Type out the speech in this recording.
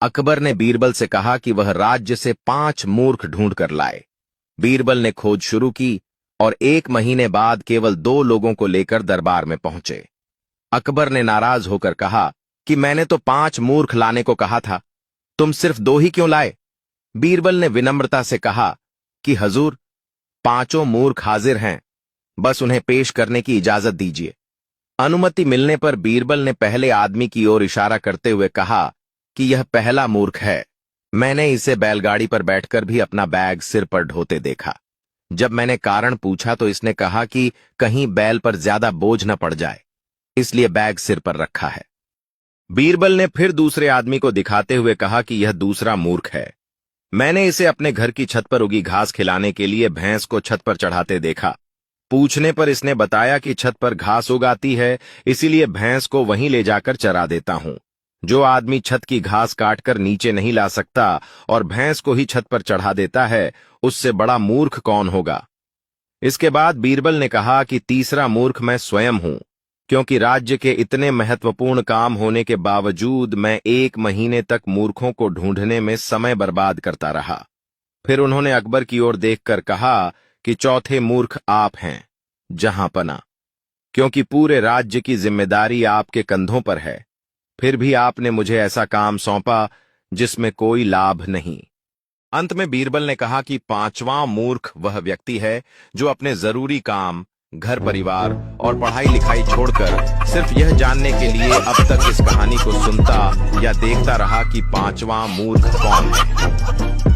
अकबर ने बीरबल से कहा कि वह राज्य से 5 मूर्ख ढूंढ कर लाए। बीरबल ने खोज शुरू की और 1 महीने बाद केवल 2 लोगों को लेकर दरबार में पहुंचे। अकबर ने नाराज होकर कहा कि मैंने तो 5 मूर्ख लाने को कहा था, तुम सिर्फ 2 ही क्यों लाए? बीरबल ने विनम्रता से कहा कि हजूर, 5 मूर्ख हाजिर हैं, बस उन्हें पेश करने की इजाजत दीजिए। अनुमति मिलने पर बीरबल ने पहले आदमी की ओर इशारा करते हुए कहा कि यह पहला मूर्ख है। मैंने इसे बैलगाड़ी पर बैठकर भी अपना बैग सिर पर ढोते देखा। जब मैंने कारण पूछा तो इसने कहा कि कहीं बैल पर ज्यादा बोझ न पड़ जाए, इसलिए बैग सिर पर रखा है। बीरबल ने फिर दूसरे आदमी को दिखाते हुए कहा कि यह दूसरा मूर्ख है। मैंने इसे अपने घर की छत पर उगी घास खिलाने के लिए भैंस को छत पर चढ़ाते देखा। पूछने पर इसने बताया कि छत पर घास उगाती है, इसीलिए भैंस को वहीं ले जाकर चरा देता हूं। जो आदमी छत की घास काटकर नीचे नहीं ला सकता और भैंस को ही छत पर चढ़ा देता है, उससे बड़ा मूर्ख कौन होगा? इसके बाद बीरबल ने कहा कि तीसरा मूर्ख मैं स्वयं हूं, क्योंकि राज्य के इतने महत्वपूर्ण काम होने के बावजूद मैं 1 महीने तक मूर्खों को ढूंढने में समय बर्बाद करता रहा। फिर उन्होंने अकबर की ओर देखकर कहा कि चौथे मूर्ख आप हैं, जहांपना, क्योंकि पूरे राज्य की जिम्मेदारी आपके कंधों पर है, फिर भी आपने मुझे ऐसा काम सौंपा जिसमें कोई लाभ नहीं। अंत में बीरबल ने कहा कि 5वां मूर्ख वह व्यक्ति है जो अपने जरूरी काम, घर परिवार और पढ़ाई लिखाई छोड़कर सिर्फ यह जानने के लिए अब तक इस कहानी को सुनता या देखता रहा कि 5वां मूर्ख कौन है।